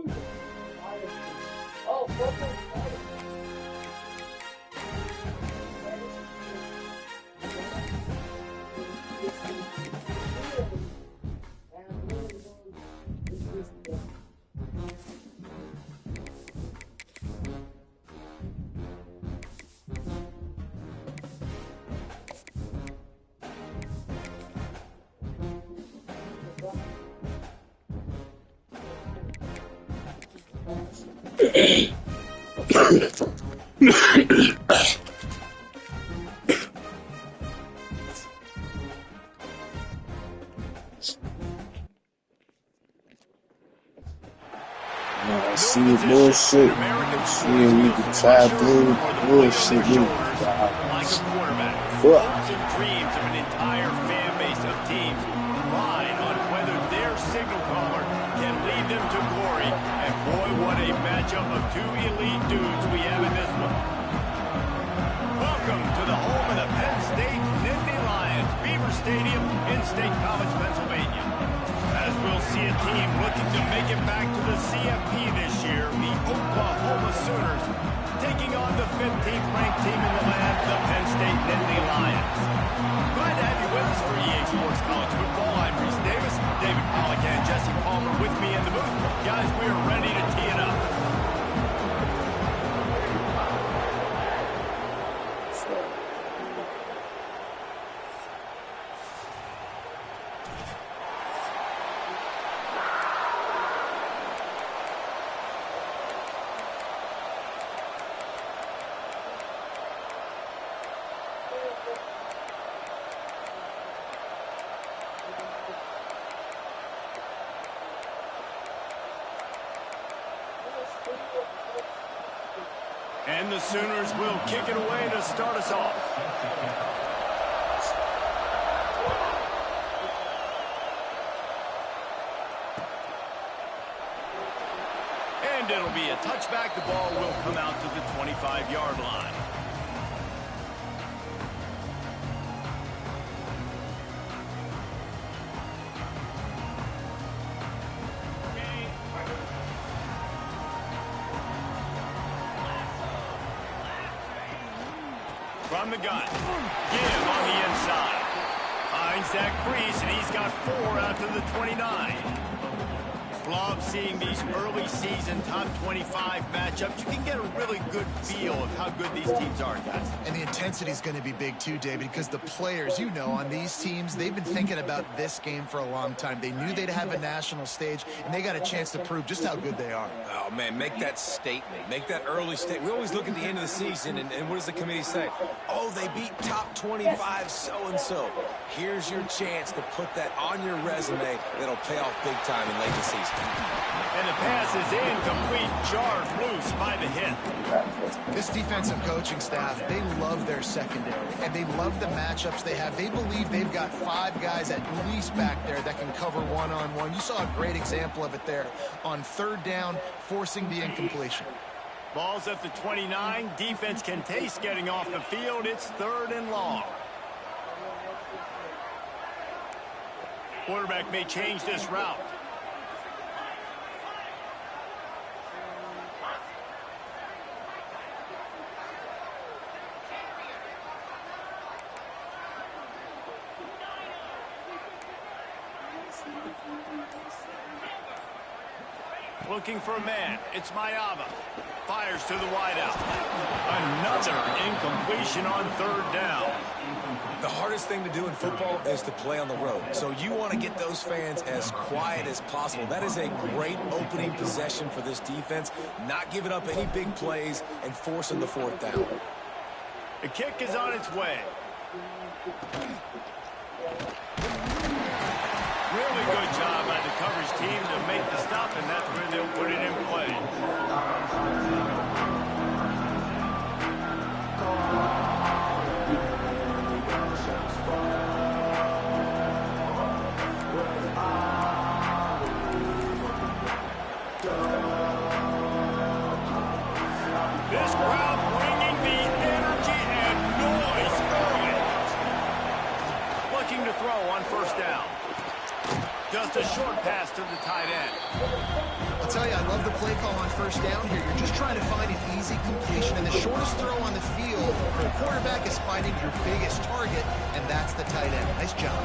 I see bullshit. Seeing we can try through bullshit. Fuck. Dreams of an entire fan base of teams ride on whether their signal caller can lead them to glory. And boy, what a matchup of two elite dudes we have in this one. Welcome to the home of the Penn State Nittany Lions, Beaver Stadium in State College, Pennsylvania. As we'll see a team looking to make it back to the CFP this year, the Oklahoma Sooners, taking on the 15th ranked team in the land, the Penn State Nittany Lions. Glad to have you with us for EA Sports College Football. I'm Reese Davis, David Pollack, and Jesse Palmer with me in the booth. Guys, we are ready to tee it up. And the Sooners will kick it away to start us off. And it'll be a touchback. The ball will come out to the 25-yard line. From the gun, give on the inside. Finds that crease, and he's got 4 out to the 29. Love seeing these early season top 25 matchups. You can get a really good feel of how good these teams are, guys. And the intensity is going to be big too, David, because the players, you know, on these teams, they've been thinking about this game for a long time. They knew they'd have a national stage, and they got a chance to prove just how good they are. Oh, man, make that statement. Make that early statement. We always look at the end of the season, and what does the committee say? Oh, they beat top 25 so-and-so. Here's your chance to put that on your resume that'll pay off big time in late the season. And the pass is incomplete, jarred loose by the hit. This defensive coaching staff, they love their secondary, and they love the matchups they have. They believe they've got 5 guys at least back there that can cover one-on-one. You saw a great example of it there on 3rd down, forcing the incompletion. Ball's at the 29. Defense can taste getting off the field. It's 3rd and long. Quarterback may change this route. Looking for a man. It's Mayava. Fires to the wideout. Another incompletion on 3rd down. The hardest thing to do in football is to play on the road. So you want to get those fans as quiet as possible. That is a great opening possession for this defense. Not giving up any big plays and forcing the 4th down. The kick is on its way. Really good job by the coverage team to make the stop, and that's where they'll put it in play. This crowd bringing the energy and noise early. Looking to throw on 1st down. Just a short pass to the tight end. I'll tell you, I love the play call on first down here. You're just trying to find an easy completion, and the shortest throw on the field for a quarterback is finding your biggest target, and that's the tight end. Nice job.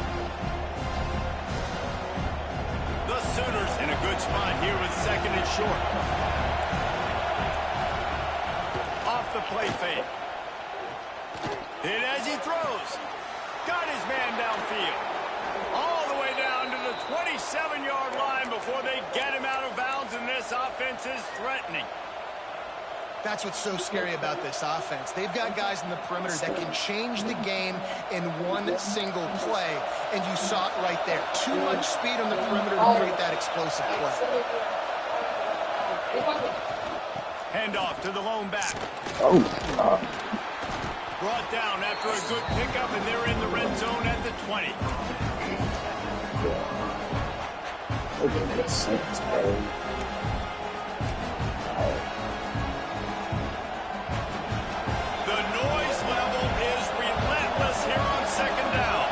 The Sooners in a good spot here with second and short. Off the play fake. Hit as he throws. Got his man downfield. All the way down to the 27-yard line before they get him out of bounds, and this offense is threatening. That's what's so scary about this offense. They've got guys in the perimeter that can change the game in one single play, and you saw it right there. Too much speed on the perimeter to create that explosive play. Handoff to the lone back. Oh, my God. Brought down after a good pickup, and they're in the red zone at the 20. That doesn't make sense, bro. The noise level is relentless here on second down.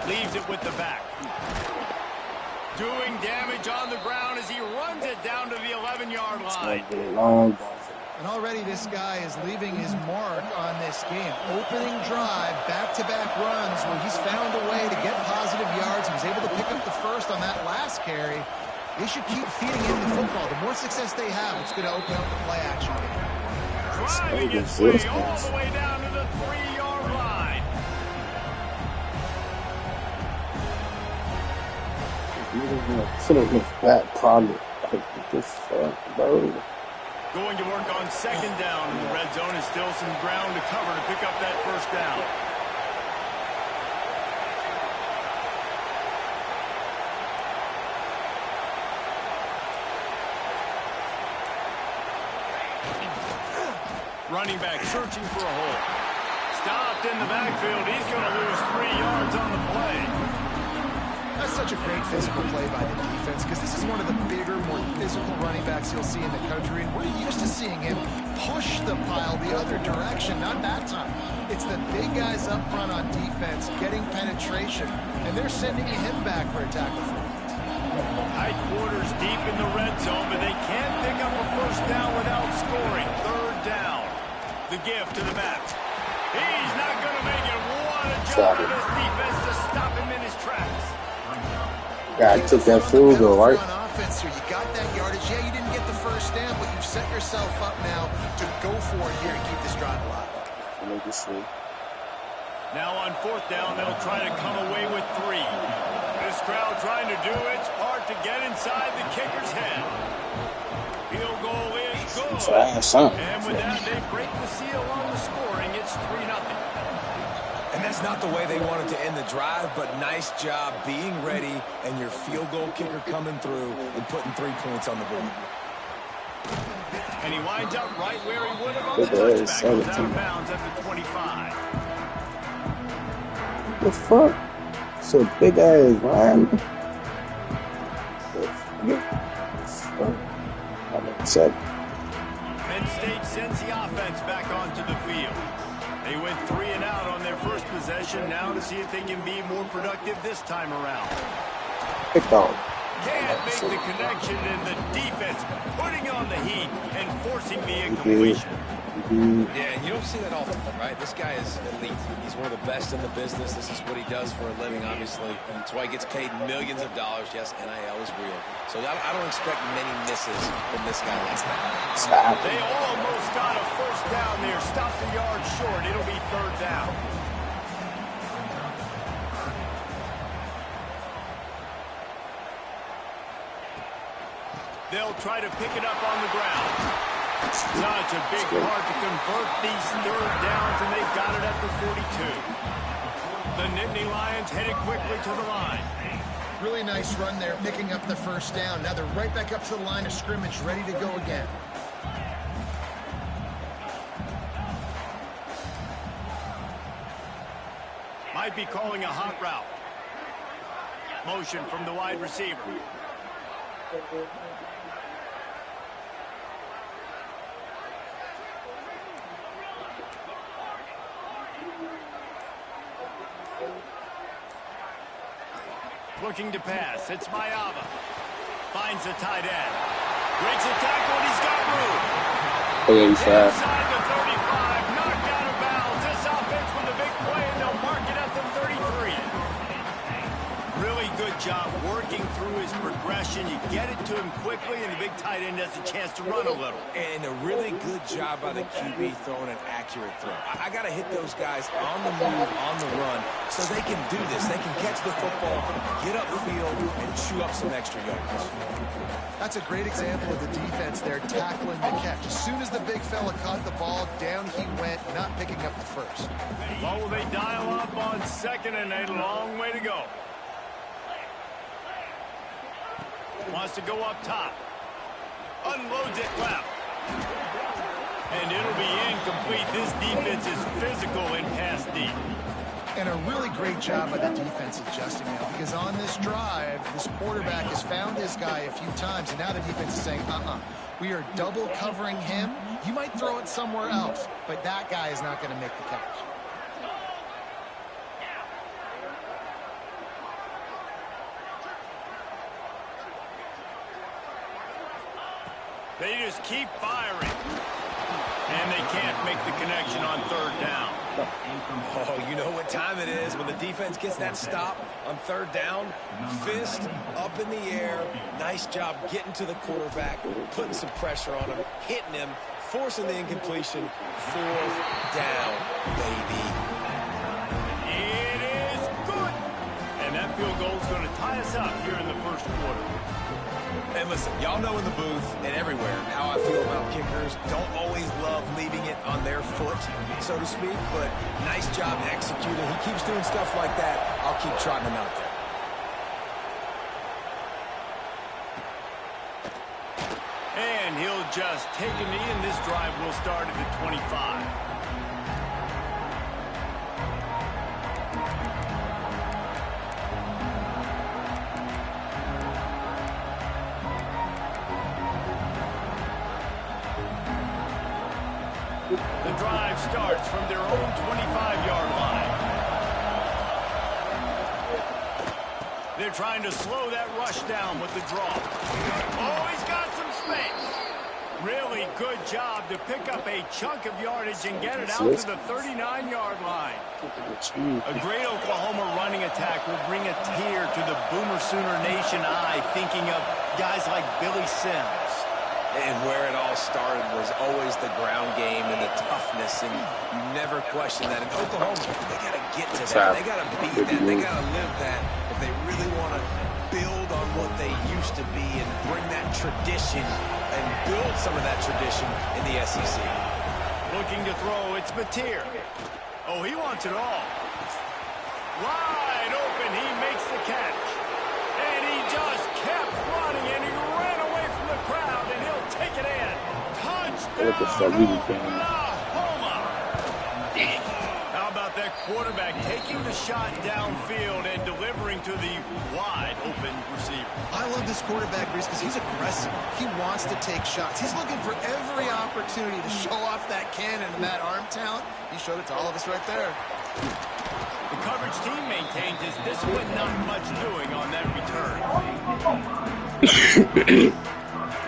Leaves it with the back. Doing damage on the ground as he runs it down to the 11-yard line. And already this guy is leaving his mark on this game. Opening drive, back-to-back runs where he's found a way to get positive yards. He was able to pick up the first on that last carry. They should keep feeding him the football. The more success they have, it's going to open up the play action game. Driving his way all the way down to the 3-yard line. Should have been that progress. Like this, bro. Going to work on second down in the red zone, and still some ground to cover to pick up that first down. Running back searching for a hole. Stopped in the backfield. He's going to lose 3 yards on the play. That's such a great physical play by the defense because this is one of the bigger, more physical running backs you'll see in the country, and we're used to seeing him push the pile the other direction. Not that time. It's the big guys up front on defense getting penetration, and they're sending him back for a tackle for it. Tight quarters deep in the red zone, but they can't pick up a first down without scoring. Third down. The gift to the back. He's not going to make it. What a job for this defense to stop him in his tracks. Yeah, I took that field goal, right? On offense here, you got that yardage. Yeah, you didn't get the first down, but you've set yourself up now to go for it here and keep this drive alive. Now on fourth down, they'll try to come away with 3. This crowd trying to do its part to get inside the kicker's head. Field goal is good. And with that, they break the seal on the scoring. It's 3-0. And that's not the way they wanted to end the drive, but nice job being ready and your field goal kicker coming through and putting 3 points on the board. And he winds up right where he would have on the touchback. Goes out of bounds at the 25. What the fuck? So big ass line. I'm upset. Penn State sends the offense back onto the field. They went 3 and out on their first possession. Now to see if they can be more productive this time around. Pick on. Can't make the connection, and the defense putting on the heat and forcing the incompletion. Yeah, and you don't see that often, right? This guy is elite. He's one of the best in the business. This is what he does for a living, obviously. That's why he gets paid millions of dollars. Yes, NIL is real. So I don't expect many misses from this guy like that. They almost got a first down there. Stopped a yard short. It'll be third down. They'll try to pick it up on the ground. Such a big part to convert these third downs, and they've got it at the 42. The Nittany Lions headed quickly to the line. Really nice run there, picking up the first down. Now they're right back up to the line of scrimmage, ready to go again. Might be calling a hot route. Motion from the wide receiver. Looking to pass. It's Mayava. Finds the tight end. Breaks a tackle, and he's got room. Oh, yeah, he's fast. Inside the 35. Knocked out of bounds. This offense with a big play, and they'll mark it at the 33. Really good job working through his progression. You get it to him quickly, and the big tight end has a chance to run a little. And a really good job by the QB throwing an accurate throw. I got to hit those guys on the move, on the run, so they can do this. They can catch the football, get upfield, and chew up some extra yards. That's a great example of the defense there tackling the catch. As soon as the big fella caught the ball, down he went, not picking up the first. Well, will they dial up on 2nd and a long way to go? Wants to go up top. Unloads it left. And it'll be incomplete. This defense is physical in pass deep. And a really great job by the defense adjusting now, because on this drive, this quarterback has found his guy a few times, and now the defense is saying, we are double covering him. You might throw it somewhere else, but that guy is not going to make the catch. They just keep firing. And they can't make the connection on 3rd down. Oh, you know what time it is when the defense gets that stop on 3rd down. Fist up in the air. Nice job getting to the quarterback, putting some pressure on him, hitting him, forcing the incompletion. 4th down, baby. It is good. And that field goal is going to tie us up here in the 1st quarter. And listen, y'all know in the booth and everywhere how I feel about kickers. Don't always love leaving it on their foot, so to speak, but nice job executing. He keeps doing stuff like that. I'll keep trotting him out there. And he'll just take a knee, and this drive will start at the 25. The drive starts from their own 25-yard line. They're trying to slow that rush down with the draw. Oh, he's got some space. Really good job to pick up a chunk of yardage and get it out to the 39-yard line. A great Oklahoma running attack will bring a tear to the Boomer Sooner Nation eye, thinking of guys like Billy Sims. And where it all started was always the ground game and the toughness, and you never question that. In Oklahoma, they got to get to that. They got to be that. They got to live that if they really want to build on what they used to be and bring that tradition and build some of that tradition in the SEC. Looking to throw, it's Mateer. Oh, he wants it all. Wide open, he makes the catch. And he just kept running, and he ran away from the crowd, and he'll take it in. Touchdown, Oklahoma! How about that quarterback taking the shot downfield and delivering to the wide open receiver? I love this quarterback, Reese, because he's aggressive. He wants to take shots. He's looking for every opportunity to show off that cannon and that arm talent. He showed it to all of us right there. The coverage team maintains his discipline, not much doing on that return.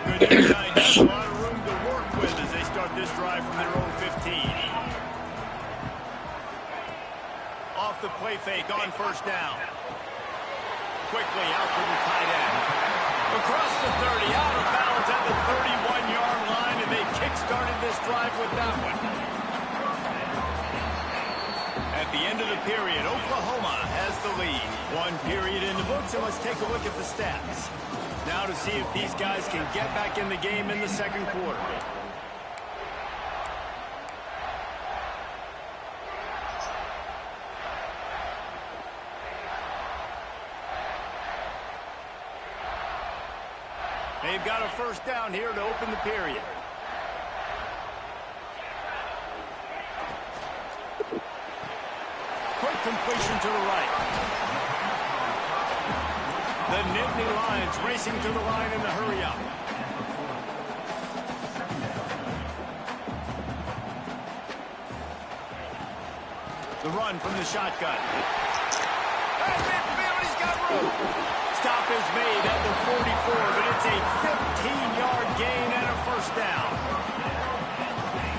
Good inside, that's a lot of room to work with as they start this drive from their own 15. Off the play fake on 1st down. Quickly out to the tight end. Across the 30, out of bounds at the 31-yard line, and they kick-started this drive with that one. At the end of the period, Oklahoma has the lead. 1 period in the books, and let's take a look at the stats. Now to see if these guys can get back in the game in the 2nd quarter. They've got a 1st down here to open the period. Quick completion to the right. The Nittany Lions racing to the line in the hurry-up. The run from the shotgun. At midfield, he's got room. Stop is made at the 44, but it's a 15-yard gain and a first down.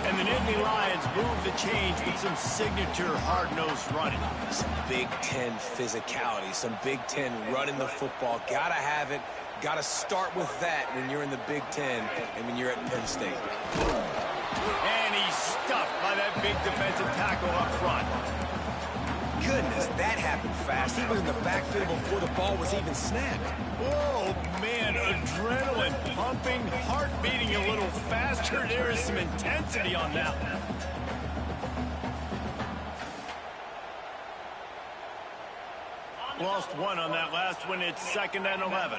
And the Nittany Lions move the change with some signature hard-nosed running. Some Big Ten physicality, some Big Ten running the football. Gotta have it. Gotta start with that when you're in the Big Ten and when you're at Penn State. And he's stuffed by that big defensive tackle up front. Goodness, that happened fast. He was in the backfield before the ball was even snapped. Oh, man, adrenaline pumping, heart beating a little faster. There is some intensity on that one. Lost one on that last one. It's 2nd and 11.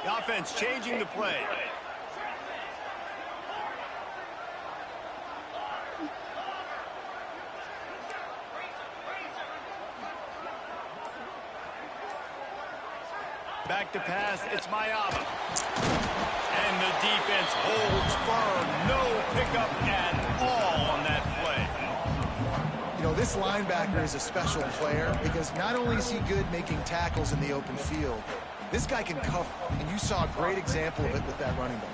The offense changing the play. Back to pass, it's Mayaba. And the defense holds firm. No pickup at all on that play. You know, this linebacker is a special player because not only is he good making tackles in the open field, this guy can cover, and you saw a great example of it with that running back.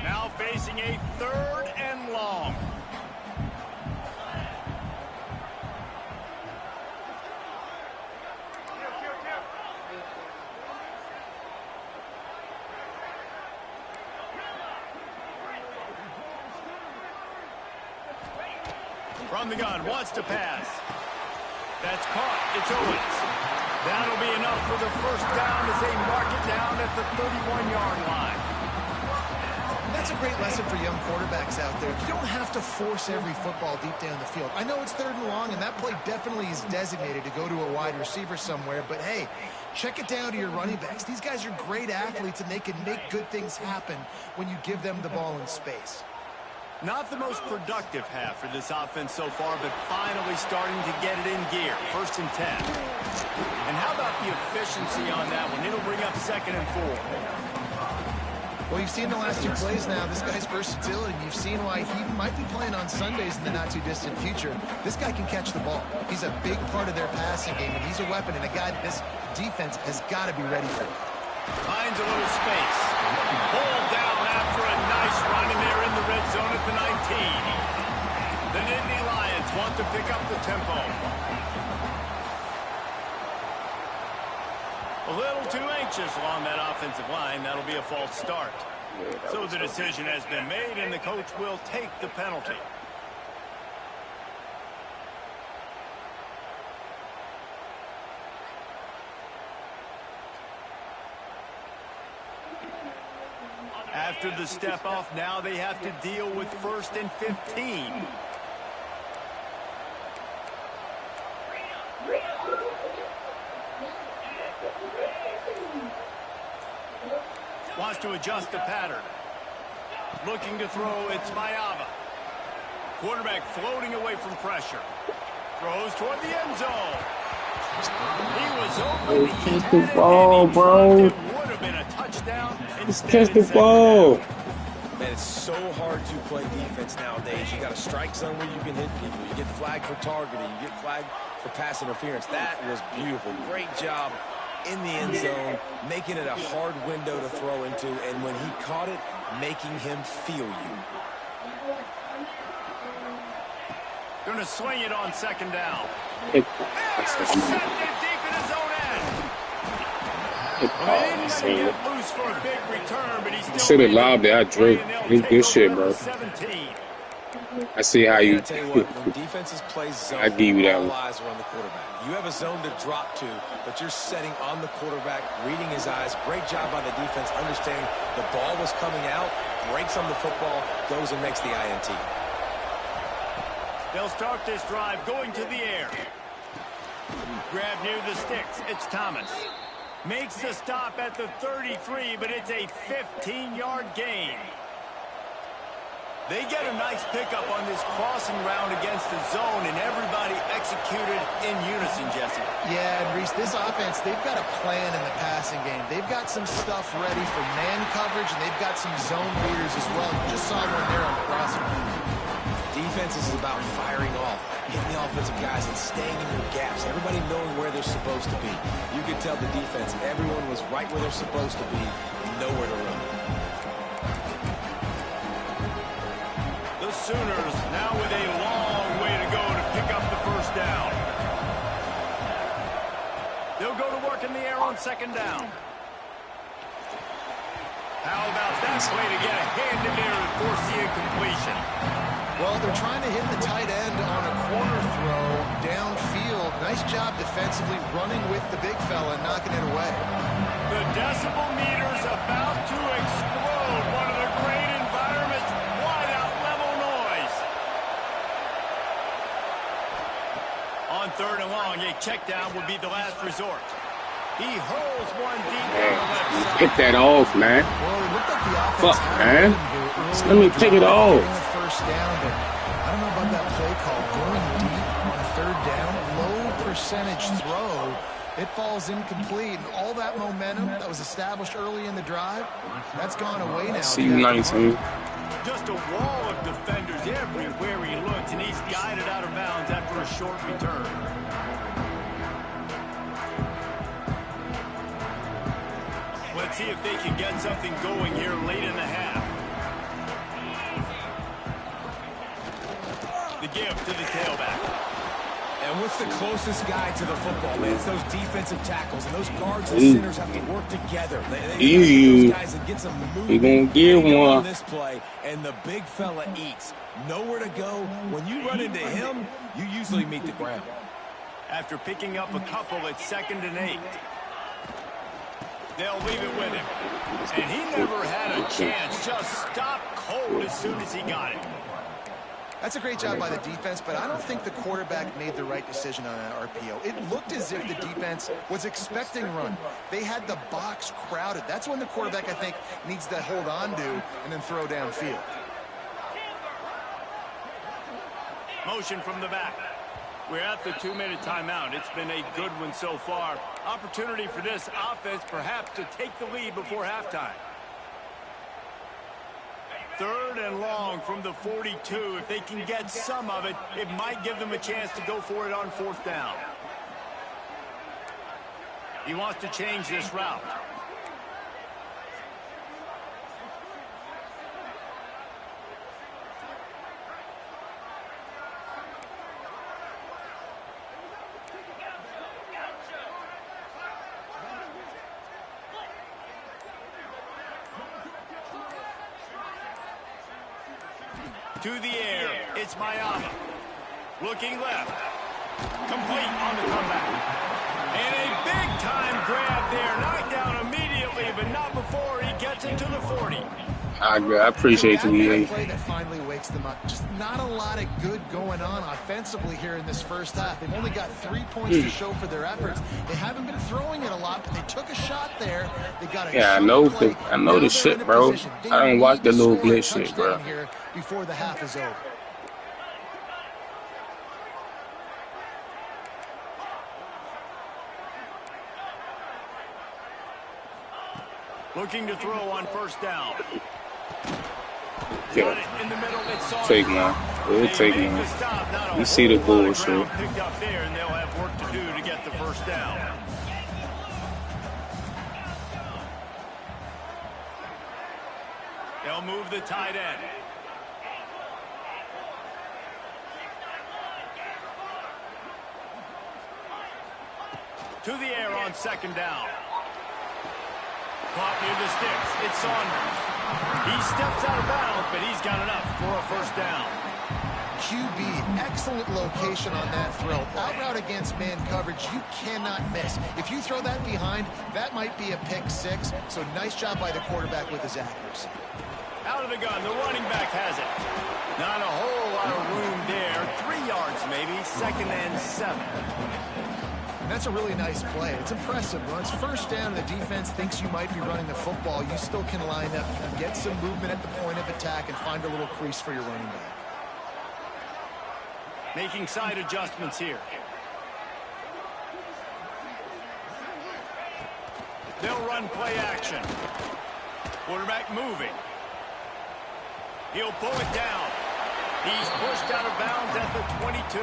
Now facing a 3rd and long. From the gun, wants to pass. That's caught. It's Owens. That'll be enough for the first down as they mark it down at the 31-yard line. That's a great lesson for young quarterbacks out there. You don't have to force every football deep down the field. I know it's 3rd and long, and that play definitely is designated to go to a wide receiver somewhere, but hey, check it down to your running backs. These guys are great athletes, and they can make good things happen when you give them the ball in space. Not the most productive half for this offense so far, but finally starting to get it in gear. 1st and 10. And how about the efficiency on that one? It'll bring up 2nd and 4. Well, you've seen the last 2 plays now. This guy's versatility. You've seen why he might be playing on Sundays in the not-too-distant future. This guy can catch the ball. He's a big part of their passing game, and he's a weapon and a guy that this defense has got to be ready for. Finds a little space. Pulled down after a nice run, and they're in the red zone at the 19. The Nittany Lions want to pick up the tempo. A little too anxious along that offensive line. That'll be a false start. So the decision has been made, and the coach will take the penalty. After the step off, now they have to deal with 1st and 15. Wants to adjust the pattern. Looking to throw, it's Mayaba. Quarterback floating away from pressure. Throws toward the end zone. He was open. Catch the ball, bro. Would have been a touchdown. Just catch the ball. Man, it's so hard to play defense nowadays. You got a strike zone where you can hit people. You get flagged for targeting. You get flagged for pass interference. That was beautiful. Great job in the end zone, making it a hard window to throw into, and when he caught it, making him feel you. Going to swing it on 2nd down. Intercepted deep in his own end. It Loose for a big return, but he's still should have lobbed it. I drew. It's good shit, bro. 17. I see how you. I tell you what, when defenses play zone, I give you that all one. eyes are on the quarterback. You have a zone to drop to, but you're setting on the quarterback, reading his eyes. Great job by the defense, understanding the ball was coming out, breaks on the football, goes and makes the INT. They'll start this drive going to the air. Grab near the sticks. It's Thomas. Makes the stop at the 33, but it's a 15-yard gain. They get a nice pickup on this crossing round against the zone, and everybody executed in unison, Jesse. Yeah, and Reese, this offense, they've got a plan in the passing game. They've got some stuff ready for man coverage, and they've got some zone readers as well. You just saw one there on the crossing round. Defense is about firing off, hitting the offensive guys, and staying in their gaps. Everybody knowing where they're supposed to be. You could tell the defense, everyone was right where they're supposed to be, nowhere to run. The Sooners now with a long way to go to pick up the first down. They'll go to work in the air on second down. How about that play to get a hand in there and force the incompletion? Well, they're trying to hit the tight end on a corner throw downfield. Nice job defensively running with the big fella and knocking it away. The decibel meter's about to explode. One of the great environments, wide out level noise. On third and long, a check down would be the last resort. He hurls one deep down the left side. Get that off, man. Well, it looked like the offense Fuck, man. Just let me take it off. First down, but I don't know about that play call. Going deep on third down, low percentage throw. It falls incomplete, and all that momentum that was established early in the drive, that's gone away now. See you 19. Just a wall of defenders everywhere he looks, and he's guided out of bounds after a short return. Let's see if they can get something going here late in the half. The give to the tailback. And what's the closest guy to the football, man? It's those defensive tackles, and those guards and centers have to work together. They those guys and get some movement. You're going to get one on this play, and the big fella eats. Nowhere to go. When you run into him, you usually meet the ground. After picking up a couple at 2nd and 8. They'll leave it with him. And he never had a chance. Just stopped cold as soon as he got it. That's a great job by the defense, but I don't think the quarterback made the right decision on that RPO. It looked as if the defense was expecting run. They had the box crowded. That's when the quarterback, I think, needs to hold on to and then throw downfield. Motion from the back. We're at the 2-minute timeout. It's been a good one so far. Opportunity for this offense perhaps to take the lead before halftime. 3rd and long from the 42. If they can get some of it, it might give them a chance to go for it on 4th down. He wants to change this route. To the air, it's Miami. Looking left. Complete on the comeback. And a big-time grab there. Knocked down immediately, but not before he gets into the 40. I appreciate you, EA. Play that finally wakes them up. Just not a lot of good going on offensively here in this first half. They've only got 3 points to show for their efforts. They haven't been throwing it a lot, but they took a shot there. They got a I know the shit, bro. I don't watch the little glitch shit, bro. Here before the half is over. Looking to throw on 1st down. Yeah. Got it in the middle. It's Take one. We'll take one. You see the bullshit. Picked up there, and they'll have work to do to get the 1st down. They'll move the tight end. To the air on 2nd down. Caught near the sticks. It's Saunders. He steps out of bounds, but he's got enough for a 1st down. QB, excellent location on that throw. Out route against man coverage, you cannot miss. If you throw that behind, that might be a pick 6. So nice job by the quarterback with his accuracy. Out of the gun, the running back has it. Not a whole lot of room there. 3 yards maybe, 2nd and 7. That's a really nice play. It's impressive. When it's first down, the defense thinks you might be running the football. You still can line up, get some movement at the point of attack, and find a little crease for your running back. Making side adjustments here. They'll run play action. Quarterback moving. He'll pull it down. He's pushed out of bounds at the 22.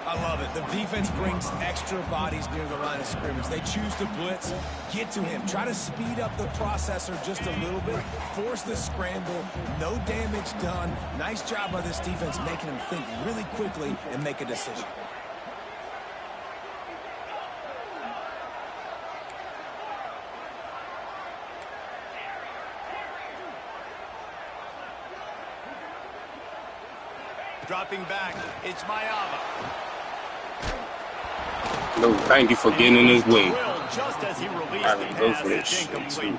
I love it. The defense brings extra bodies near the line of scrimmage. They choose to blitz, get to him, try to speed up the processor just a little bit, force the scramble, no damage done. Nice job by this defense making him think really quickly and make a decision. Dropping back, it's Mayava. No, thank you for getting in his way. Just as he released I the mean, go pass, for that it's shit, incomplete.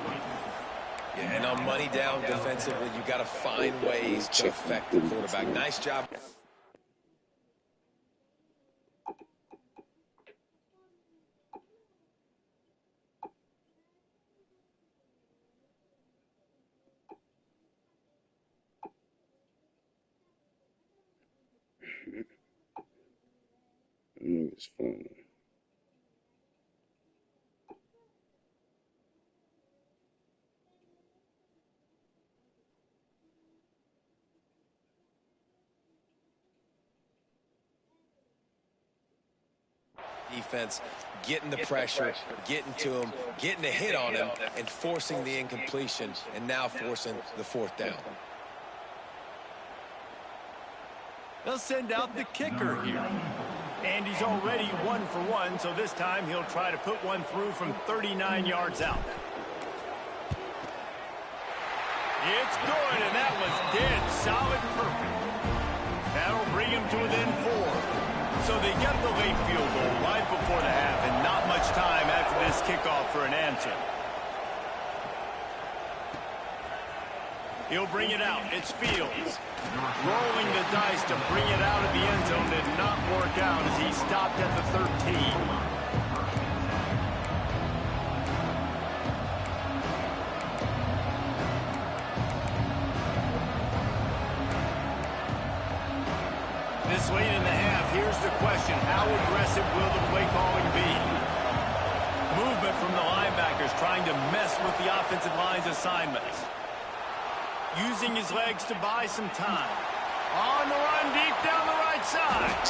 Yeah, and on money down defensively, you got to find ways to affect the quarterback. Nice job. It's fun. Defense getting the pressure, getting to him, getting a hit on him, and forcing the incompletion, and now forcing the fourth down. They'll send out the kicker here. And he's already 1 for 1, so this time he'll try to put one through from 39 yards out. It's good, and that was dead solid perfect. That'll bring him to within 4. So they get the late field goal right before the half, and not much time after this kickoff for an answer. He'll bring it out. It's Fields. Rolling the dice to bring it out of the end zone did not work out as he stopped at the 13. This late in the half, here's the question. How aggressive will the play calling be? Movement from the linebackers trying to mess with the offensive line's assignments. Using his legs to buy some time. On the run deep down the right side.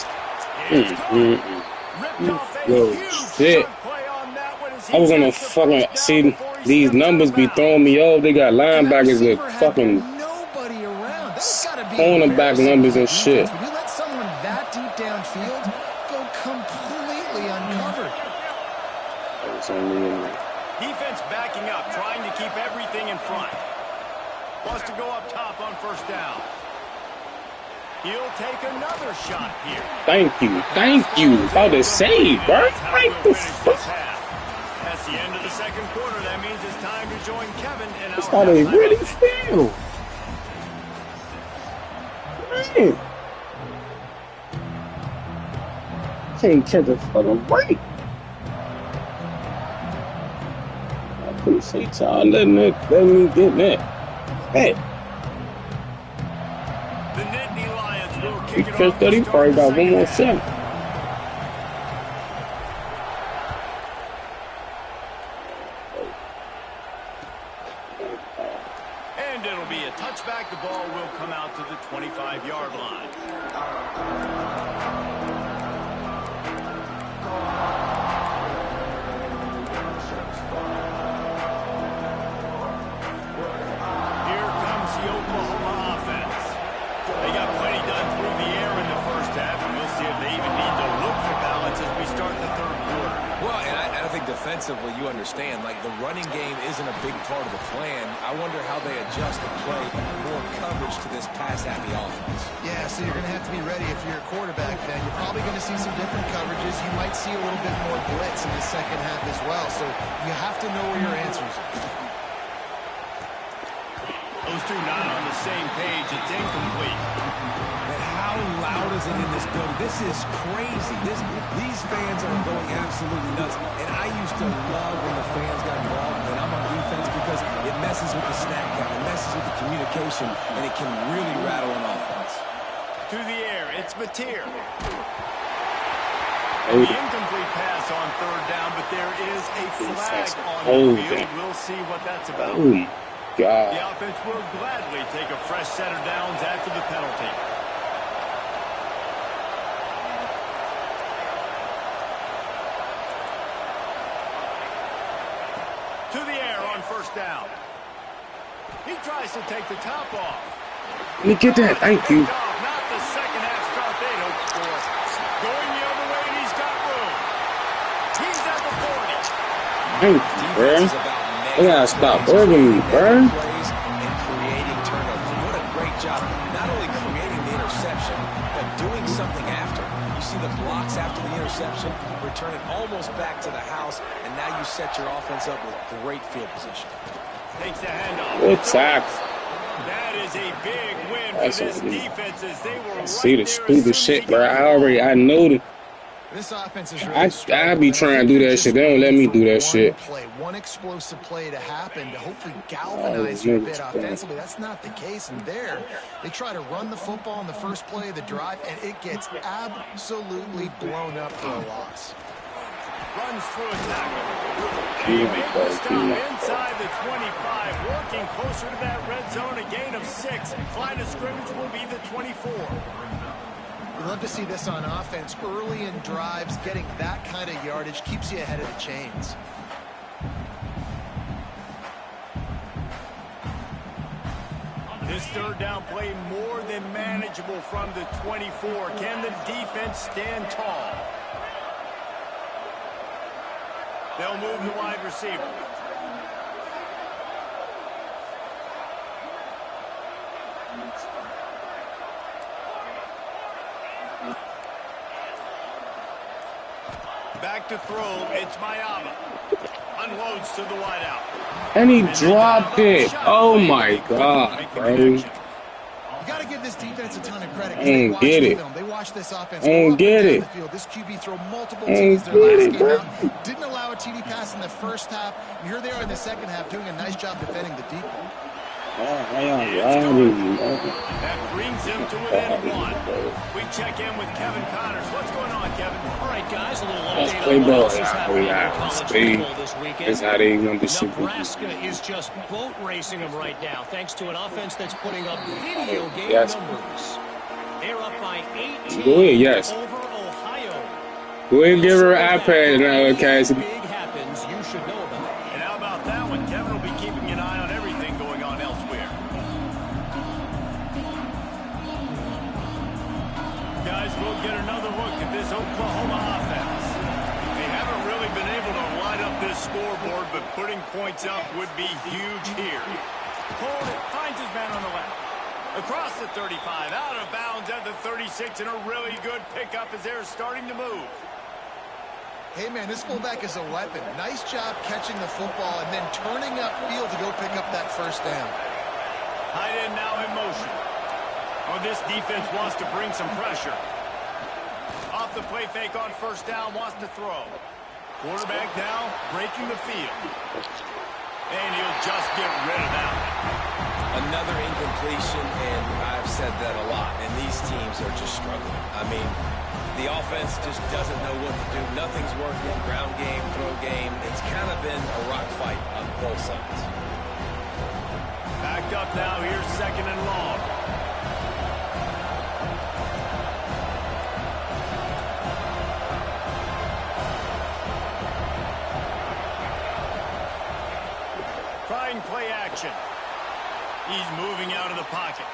Ripped off a huge shit. play on that one as I was gonna fucking see these numbers be throwing me off. They got linebackers with fucking nobody around. That's gotta be cornerback numbers and shit. When you let someone that deep downfield go completely uncovered. Defense backing up, trying to keep everything in front. Wants to go up top on first down. He'll take another shot here. Thank you. Thank you. About to save, bro. Right the fuck. That's the end of the second quarter. That means it's time to join Kevin in That's our how they halftime really update. feel. Man. Can't catch a fucking break. I appreciate y'all letting me get that. Hey. The Nittany Lions will kick it Because off. 30 probably got one more shot. And it'll be a touchback. The ball will come out to the 25-yard line. Here comes the Oklahoma offense. They got plenty done through the air in the first half, and we'll see if they even need to look for balance as we start the third quarter. Well, and I think defensively, you understand, like, the running game isn't a big part of the plan. I wonder how they adjust and play more coverage to this pass-happy offense. Yeah, so you're going to have to be ready if you're a quarterback, then. You're probably going to see some different coverages. You might see a little bit more blitz in the second half as well, so you have to know where your answers are. Those two not on the same page. It's incomplete. And how how loud is it in this building? This is crazy. These fans are going absolutely nuts. And I used to love when the fans got involved when I'm on defense because it messes with the snap count, it messes with the communication, and it can really rattle an offense. To the air, it's Mateer. Oh, The incomplete pass on third down, but there is a flag on the field. We'll see what that's about. oh my God. The offense will gladly take a fresh set of downs after the penalty. To the air on first down. He tries to take the top off. Let me get that. Thank you. Not the second half start they'd hoped for. Going the other way, and he's got room. He's at the 40. Thank you, bro. They gotta stop burging me, bro. Plays and creating turnovers. What a great job. Not only creating the interception, but doing something after. You see the blocks after the interception, return it almost back to the house, and now you set your offense up with great field position. Takes the handoff. Good tackle. That is a big win That's for this what it is. defense as they were right See the there as soon stupid as shit, he bro. got I know that. This offense is really I be trying to do that shit. They don't let me do that shit. One explosive play to happen to hopefully galvanize you a bit niggas, offensively. That's not the case. And there, they try to run the football in the first play of the drive, and it gets absolutely blown up for a loss. runs through a tackle. He made the stop inside the 25, working closer to that red zone, a gain of 6. Line of scrimmage will be the 24. We love to see this on offense. Early in drives, getting that kind of yardage keeps you ahead of the chains. This third down play more than manageable from the 24. Can the defense stand tall? They'll move the wide receiver. Back to throw. It's Mayama. Unloads to the wideout. And he dropped it. Oh my God, bro. You got to give this defense a ton of credit. I don't get it. They watch this offense. I don't get it. This QB throw multiple I TDs don't their get last it, game out. Didn't allow a TD pass in the first half. And here they are in the second half doing a nice job defending the deep ball. That brings him to within 1. We check in with Kevin Connors. What's going on, Kevin? All right, guys, a little Let's update play on what ball. else is happening in college football this weekend. That's how they gonna be super. Nebraska is just boat racing them right now, thanks to an offense that's putting up video game Yes. numbers. They're up by 18 Go ahead, yes. over Ohio. Go ahead and give her an iPad now, Cassidy. Big happens, you should know about it. And how about that one? Kevin will be keeping an eye on everything going on elsewhere. Guys, we'll get another look at this Oklahoma offense. They haven't really been able to light up this scoreboard, but putting points up would be huge here. Hold it, finds his man on the left. Across the 35, out of bounds at the 36, and a really good pickup as they're starting to move. Hey, man, this fullback is a weapon. Nice job catching the football and then turning upfield to go pick up that first down. Tight end now in motion. Oh, this defense wants to bring some pressure. Off the play fake on first down, wants to throw. Quarterback now breaking the field. And he'll just get rid of that one. Another incompletion, and I've said that a lot, and these teams are just struggling. I mean, the offense just doesn't know what to do. Nothing's working. Ground game, throw game. It's kind of been a rock fight on both sides. Backed up now. Here's second and long. Trying play action. He's moving out of the pocket.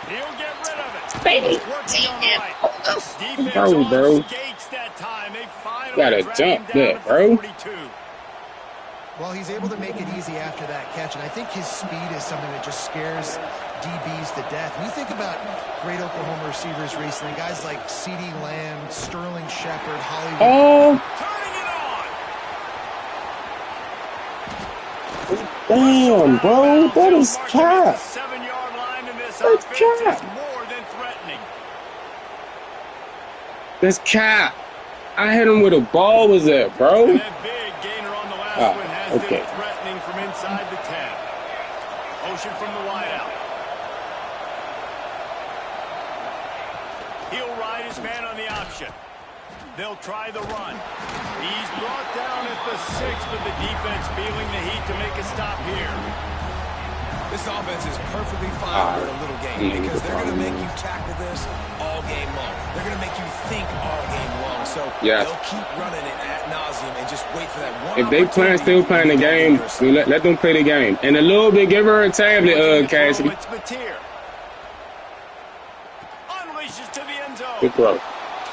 He'll get rid of it. Baby, Working on the right. Defense bro. on skates that time. They finally Gotta drag jump him down there, to the bro. 42. Well, he's able to make it easy after that catch, and I think his speed is something that just scares DBs to death. When you think about great Oklahoma receivers recently, guys like CeeDee Lamb, Sterling Shepard, Hollywood. Oh, Turning it on. damn, bro. That is cap. 7-yard line, and this That's offense cap. is more than threatening. This cat. I hit him with a ball. Was that, bro? And that big gainer on the last one has okay. them threatening from inside the 10. Motion from the wideout. He'll ride his man on the option. They'll try the run. He's brought down at the 6, but the defense feeling the heat to make a stop here. This offense is perfectly fine with a little game because they're going to make you tackle this all game long. They're going to make you think all game long. So they'll keep running it ad nauseum and just wait for that one. If they still playing the game, let them play the game. And a little bit, give her a tablet, Cassidy. Unleashes to the end zone. Good throw.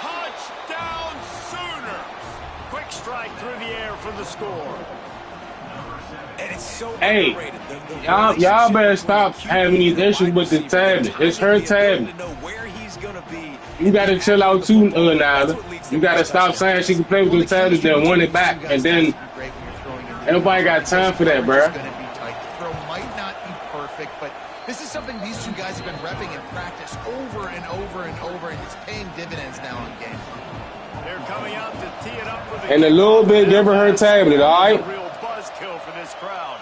Touchdown Sooners. Quick strike through the air for the score. And it's so hey, y'all better stop having these issues with the tablet. It's her tablet. You gotta chill out too, Nada. You gotta stop saying she can play with the tablet, then want it back, and then nobody got time for that, bro. The throw might not be perfect, but this is something these two guys have been repping in practice over and over and over, and it's paying dividends now in game. They're coming out to tee it up for the and a little bit, give her tablet, all right? Kill for this crowd.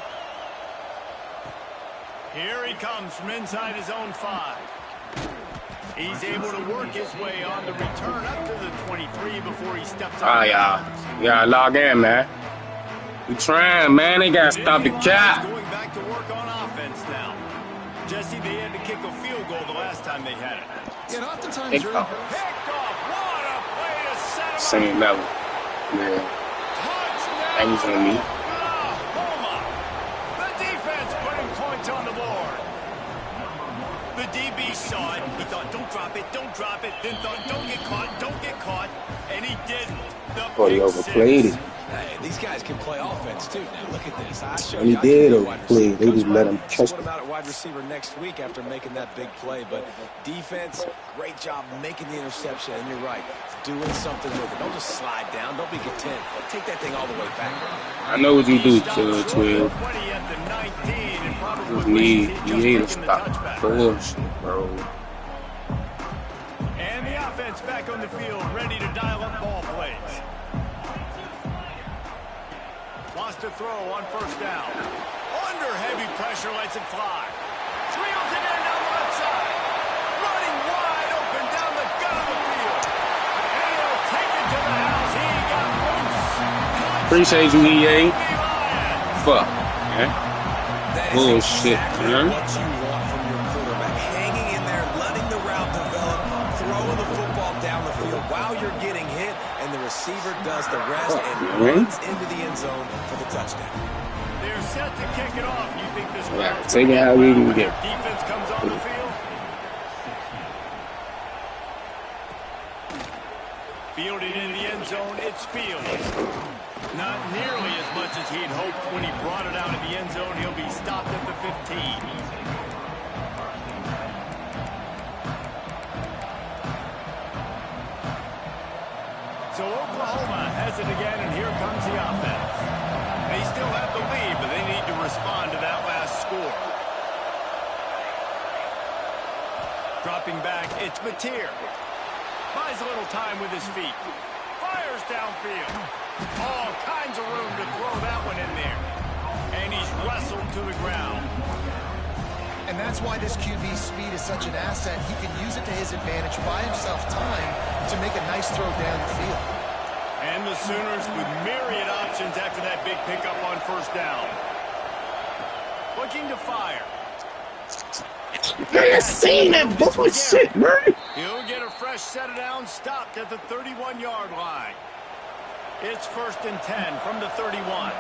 Here he comes from inside his own 5. He's able to work his way on the return up to the 23 before he steps out. Y'all log in, man. We trying, man. They gotta stop the cap. Going back to work on offense now. Jesse, they had to kick a field goal the last time they had it. Yeah, oftentimes picked off. What a play to set him same level. Yeah. Thanks on me. On the board. The DB saw it. He thought, don't drop it, then thought, don't get caught, and he didn't. He overplayed it. Hey, these guys can play offense too. Now look at this. And he did overplay. They just let him trust him. What about a wide receiver next week after making that big play? But defense, great job making the interception. And you're right, doing something with it. Don't just slide down. Don't be content. Take that thing all the way back. I know what you do, 12. You need to stop bullshit, bro. And the offense back on the field, ready to dial up ball plays. Wants to throw on first down. Under heavy pressure, lets it fly. Wheels it in down the left side. Running wide open down the gut of the field. And he'll take it to the house. He got loose. Appreciate you, EA. Fuck, man. Bullshit, man. What you want from your quarterback. Hanging in there, letting the route develop, throwing the football down the field while you're getting hit, and the receiver does the rest and runs into the end zone for the touchdown. They're set to kick it off. You think this take it how we can get. Defense comes on the field. Fielded in the end zone, it's Fields. Not nearly as much as he'd hoped when he brought it out of the end zone. He'll be stopped at the 15. So Oklahoma has it again, and here comes the offense. They still have the lead, but they need to respond to that last score. Dropping back, it's Mateer. Buys a little time with his feet. Fires downfield. All kinds of room to throw that one in there. And he's wrestled to the ground. And that's why this QB's speed is such an asset. He can use it to his advantage, buy himself time to make a nice throw down the field. And the Sooners with myriad options after that big pickup on first down. Looking to fire. I seen that bullshit, man. He'll get a fresh set of downs stopped at the 31-yard line. It's 1st and 10 from the 31.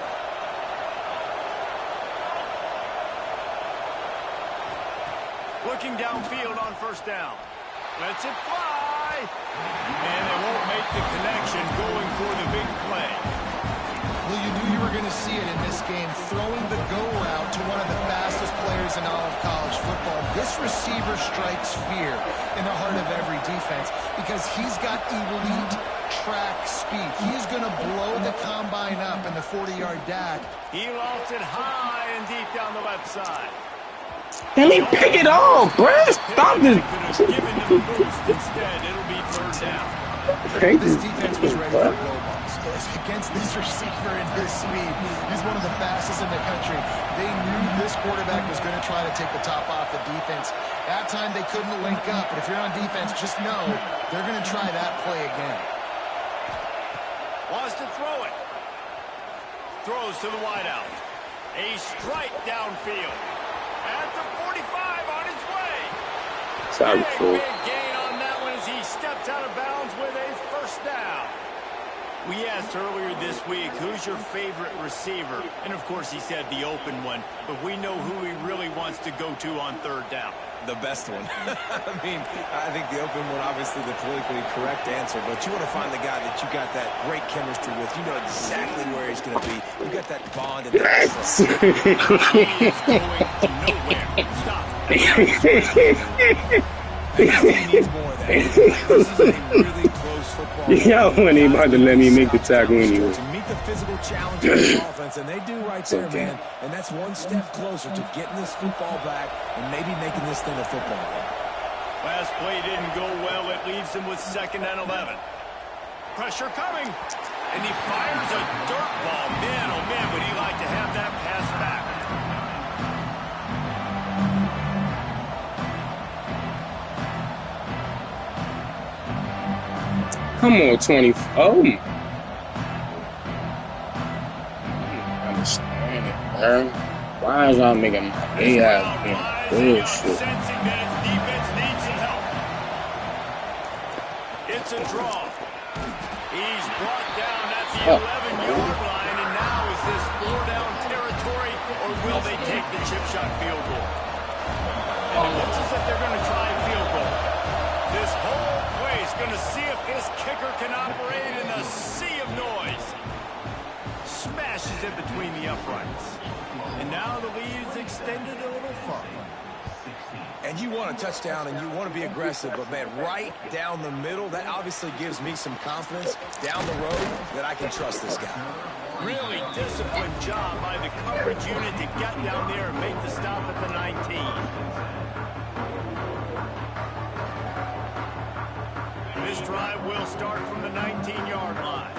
Looking downfield on first down. Lets it fly. And they won't make the connection going for the big play. Well, you knew you were going to see it in this game, throwing the go route to one of the fastest players in all of college football. This receiver strikes fear in the heart of every defense because he's got elite track speed. He's going to blow the combine up in the 40-yard dash. He lofts it high and deep down the left side. Let me pick it off, bruh. Stop this. Could have given them a boost instead. It'll be 3rd down. This defense was ready for goal balls. Against this receiver and his speed, he's one of the fastest in the country. They knew this quarterback was going to try to take the top off the defense. That time they couldn't link up, but if you're on defense, just know they're going to try that play again. Wants to throw it. Throws to the wideout. A strike downfield. At the 45 on his way. Big gain on that one as he steps out of bounds with a first down. We asked earlier this week, who's your favorite receiver? And, of course, he said the open one. But we know who he really wants to go to on third down. The best one. I mean, I think the open one, obviously the politically correct answer, but you want to find the guy that you got that great chemistry with. You know exactly where he's going to be. You got that bond and that trust. He is going nowhere. Stop. He needs more of that. This is a really close football game. Y'all wasn't even about to let me make the tackle anyway. To meet the physical challenge of the offense, and they do right there, man. And that's one step closer to getting this football back and maybe making this thing a football game. Last play didn't go well. It leaves him with 2nd and 11. Pressure coming. And he fires a dirt ball. Man, oh man, would he like to have that pass back. Come on, 20. Oh. Understand it, bro. Why is y'all making my day out of bullshit? Sensing that his defense needs some help. It's a draw. He's brought down at the 11-yard line, and now is this 4-down territory, or will they take the chip shot field goal? And it looks as if they're going to try a field goal. This whole place going to see if this kicker can operate in a sea of noise. Smashes it between the uprights. And now the lead is extended a little further. And you want a touchdown and you want to be aggressive, but, man, right down the middle, that obviously gives me some confidence down the road that I can trust this guy. Really disciplined job by the coverage unit to get down there and make the stop at the 19. This drive will start from the 19-yard line.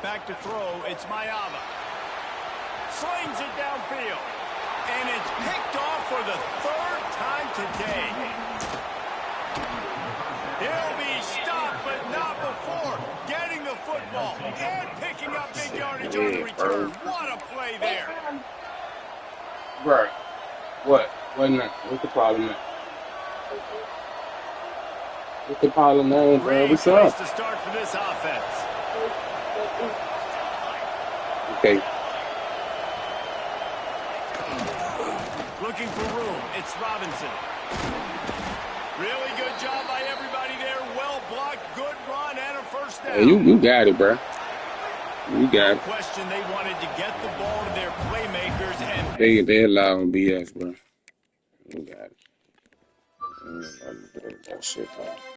Back to throw, it's Mayava. Slings it downfield. And it's picked off for the 3rd time today. He'll be stopped, but not before getting the football and picking up big yardage on the return. What a play there. Right. What? What now? What's the problem now? What's the problem now, bro? What's up? To start for this offense. Okay. Looking for room. It's Robinson. Really good job by everybody there. Well blocked, good run, and a first down. Hey, you got it, bro. You got it. Question, they wanted to get the ball to their playmakers, and They allowing BS, bro. You got it. That shit, bro.